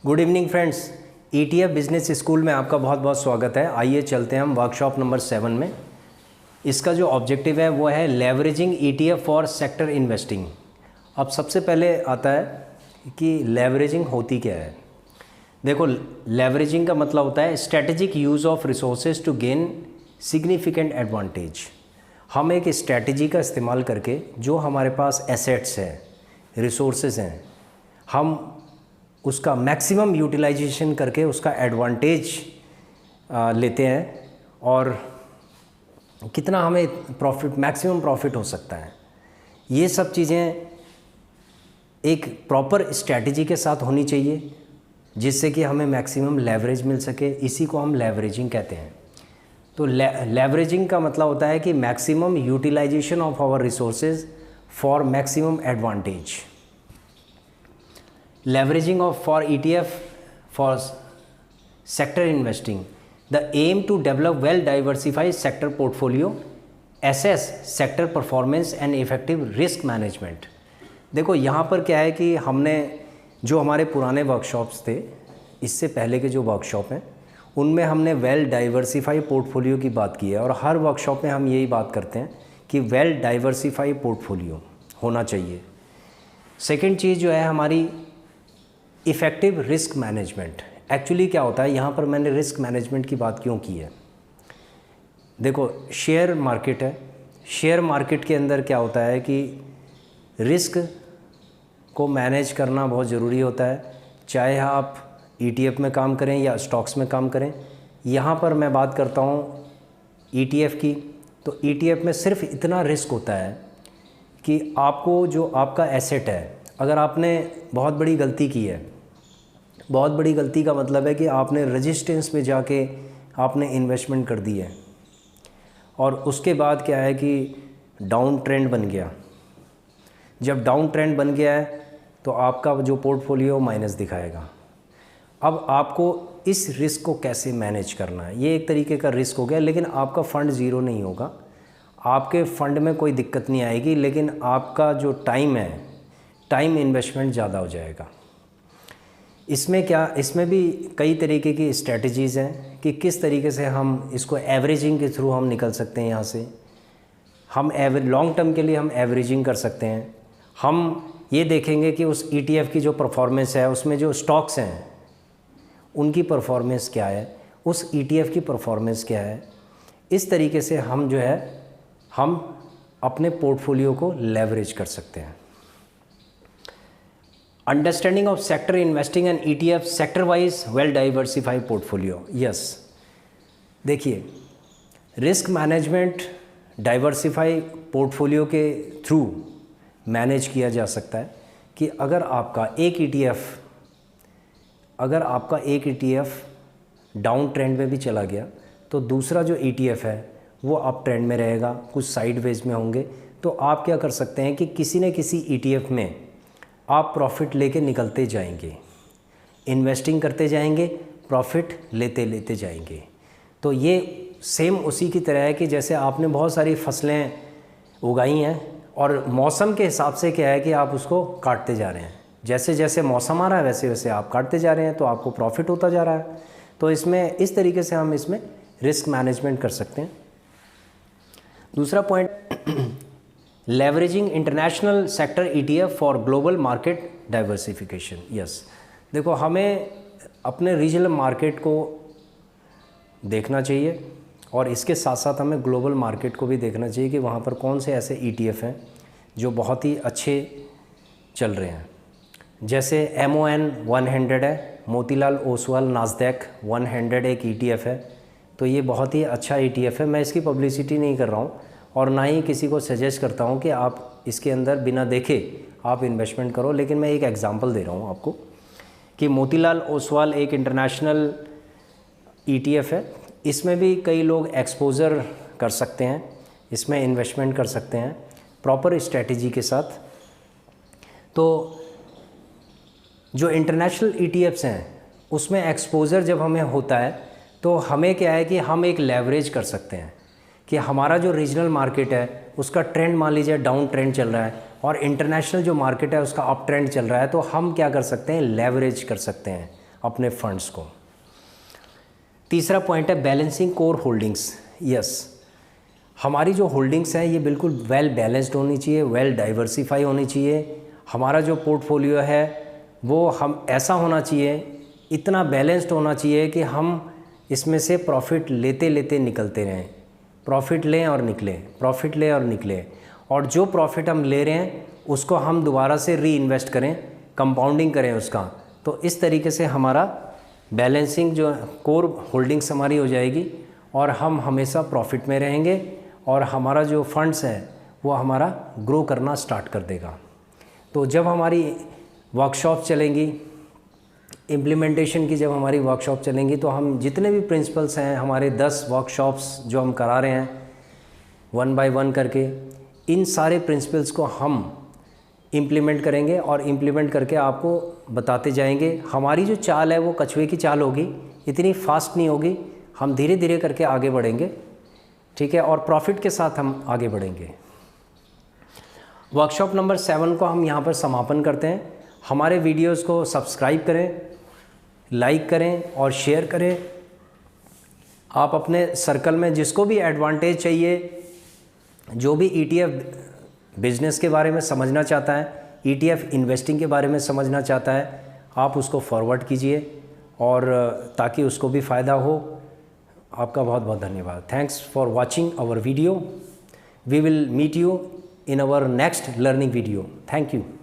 Good evening friends, ETF business school में आपका बहुत बहुत स्वागत है। आइए चलते हैं हम वर्कशॉप नंबर 7 में। इसका जो ऑब्जेक्टिव है वो है leveraging ETF for sector investing. अब सबसे पहले आता है कि लेवरेजिंग होती क्या है। देखो, लेवरेजिंग का मतलब होता है strategic use of resources to gain significant advantage. हम एक स्ट्रेटजी का इस्तेमाल करके जो हमारे पास एसेट्स हैं, रिसोर्सेज हैं, हम उसका मैक्सिमम यूटिलाइजेशन करके उसका एडवांटेज लेते हैं और कितना हमें प्रॉफिट, मैक्सिमम प्रॉफिट हो सकता है। ये सब चीज़ें एक प्रॉपर स्ट्रैटेजी के साथ होनी चाहिए जिससे कि हमें मैक्सिमम लेवरेज मिल सके। इसी को हम लेवरेजिंग कहते हैं। तो लेवरेजिंग का मतलब होता है कि maximum utilisation of our resources for maximum advantage. Leveraging of for ETF for sector investing, the aim to develop well diversified sector portfolio, assess sector performance and effective risk management। देखो यहाँ पर क्या है कि हमने जो हमारे पुराने वर्कशॉप्स थे, इससे पहले के जो वर्कशॉप हैं उनमें हमने वेल डाइवर्सिफाई पोर्टफोलियो की बात की है और हर वर्कशॉप में हम यही बात करते हैं कि वेल डाइवर्सिफाई पोर्टफोलियो होना चाहिए। सेकेंड चीज़ जो है हमारी इफ़ेक्टिव रिस्क मैनेजमेंट। एक्चुअली क्या होता है, यहाँ पर मैंने रिस्क मैनेजमेंट की बात क्यों की है। देखो, शेयर मार्केट है, शेयर मार्केट के अंदर क्या होता है कि रिस्क को मैनेज करना बहुत ज़रूरी होता है, चाहे आप ETF में काम करें या स्टॉक्स में काम करें। यहाँ पर मैं बात करता हूँ ETF की, तो ETF में सिर्फ इतना रिस्क होता है कि आपको जो आपका एसेट है, अगर आपने बहुत बड़ी गलती की है, बहुत बड़ी गलती का मतलब है कि आपने रेजिस्टेंस में जाके आपने इन्वेस्टमेंट कर दी है और उसके बाद क्या है कि डाउन ट्रेंड बन गया। जब डाउन ट्रेंड बन गया है तो आपका जो पोर्टफोलियो माइनस दिखाएगा। अब आपको इस रिस्क को कैसे मैनेज करना है, ये एक तरीके का रिस्क हो गया, लेकिन आपका फ़ंड ज़ीरो नहीं होगा, आपके फ़ंड में कोई दिक्कत नहीं आएगी, लेकिन आपका जो टाइम है, टाइम इन्वेस्टमेंट ज़्यादा हो जाएगा। इसमें क्या, इसमें भी कई तरीके की स्ट्रेटजीज़ हैं कि किस तरीके से हम इसको एवरेजिंग के थ्रू हम निकल सकते हैं। यहाँ से हम लॉन्ग टर्म के लिए हम एवरेजिंग कर सकते हैं। हम ये देखेंगे कि उस ETF की जो परफॉर्मेंस है, उसमें जो स्टॉक्स हैं उनकी परफॉर्मेंस क्या है, उस ETF की परफॉर्मेंस क्या है। इस तरीके से हम जो है हम अपने पोर्टफोलियो को लेवरेज कर सकते हैं। Understanding of sector investing and ETF sector wise well diversified portfolio. Yes, देखिए, रिस्क मैनेजमेंट डाइवर्सिफाई पोर्टफोलियो के थ्रू मैनेज किया जा सकता है कि अगर आपका एक ETF डाउन ट्रेंड में भी चला गया तो दूसरा जो ETF है वो अप ट्रेंड में रहेगा, कुछ साइडवेज में होंगे। तो आप क्या कर सकते हैं कि किसी न किसी ETF में आप प्रॉफिट लेके निकलते जाएंगे, इन्वेस्टिंग करते जाएंगे, प्रॉफिट लेते लेते जाएंगे। तो ये सेम उसी की तरह है कि जैसे आपने बहुत सारी फसलें उगाई हैं और मौसम के हिसाब से क्या है कि आप उसको काटते जा रहे हैं। जैसे जैसे मौसम आ रहा है वैसे वैसे आप काटते जा रहे हैं, तो आपको प्रॉफिट होता जा रहा है। तो इसमें इस तरीके से हम इसमें रिस्क मैनेजमेंट कर सकते हैं। दूसरा point, leveraging international sector ETF for global market diversification. Yes, देखो, हमें अपने रीजनल मार्केट को देखना चाहिए और इसके साथ साथ हमें ग्लोबल मार्केट को भी देखना चाहिए कि वहाँ पर कौन से ऐसे ETF हैं जो बहुत ही अच्छे चल रहे हैं। जैसे MON 100 है, मोतीलाल ओसवाल नास्डैक 100 एक ETF है। तो ये बहुत ही अच्छा ETF है। मैं इसकी पब्लिसिटी नहीं कर रहा हूँ और ना ही किसी को सजेस्ट करता हूँ कि आप इसके अंदर बिना देखे आप इन्वेस्टमेंट करो, लेकिन मैं एक एग्जांपल दे रहा हूँ आपको कि मोतीलाल ओसवाल एक इंटरनेशनल ETF है। इसमें भी कई लोग एक्सपोज़र कर सकते हैं, इसमें इन्वेस्टमेंट कर सकते हैं प्रॉपर स्ट्रेटजी के साथ। तो जो इंटरनेशनल ETFs हैं उसमें एक्सपोज़र जब हमें होता है तो हमें क्या है कि हम एक लेवरेज कर सकते हैं कि हमारा जो रीजनल मार्केट है उसका ट्रेंड मान लीजिए डाउन ट्रेंड चल रहा है और इंटरनेशनल जो मार्केट है उसका अप ट्रेंड चल रहा है, तो हम क्या कर सकते हैं, लेवरेज कर सकते हैं अपने फंड्स को। तीसरा पॉइंट है बैलेंसिंग कोर होल्डिंग्स। यस, हमारी जो होल्डिंग्स हैं ये बिल्कुल वेल बैलेंस्ड होनी चाहिए, वेल डाइवर्सिफाई होनी चाहिए। हमारा जो पोर्टफोलियो है वो हम ऐसा होना चाहिए, इतना बैलेंस्ड होना चाहिए कि हम इसमें से प्रॉफिट लेते लेते निकलते रहें, प्रॉफिट लें और निकलें, प्रॉफिट लें और निकलें, और जो प्रॉफिट हम ले रहे हैं उसको हम दोबारा से री इन्वेस्ट करें, कंपाउंडिंग करें उसका। तो इस तरीके से हमारा बैलेंसिंग जो कोर होल्डिंग्स हमारी हो जाएगी और हम हमेशा प्रॉफिट में रहेंगे और हमारा जो फंड्स है वो हमारा ग्रो करना स्टार्ट कर देगा। तो जब हमारी वर्कशॉप चलेंगी, इम्प्लीमेंटेशन की जब हमारी वर्कशॉप चलेंगी, तो हम जितने भी प्रिंसिपल्स हैं, हमारे 10 वर्कशॉप्स जो हम करा रहे हैं 1 बाय 1 करके, इन सारे प्रिंसिपल्स को हम इम्प्लीमेंट करेंगे और इम्प्लीमेंट करके आपको बताते जाएंगे। हमारी जो चाल है वो कछुए की चाल होगी, इतनी फास्ट नहीं होगी, हम धीरे धीरे करके आगे बढ़ेंगे, ठीक है, और प्रॉफिट के साथ हम आगे बढ़ेंगे। वर्कशॉप नंबर 7 को हम यहाँ पर समापन करते हैं। हमारे वीडियोस को सब्सक्राइब करें, लाइक करें और शेयर करें। आप अपने सर्कल में जिसको भी एडवांटेज चाहिए, जो भी ETF बिज़नेस के बारे में समझना चाहता है, ETF इन्वेस्टिंग के बारे में समझना चाहता है, आप उसको फॉरवर्ड कीजिए और ताकि उसको भी फ़ायदा हो। आपका बहुत बहुत धन्यवाद। Thanks for watching our video. We will meet you in our next learning video. Thank you.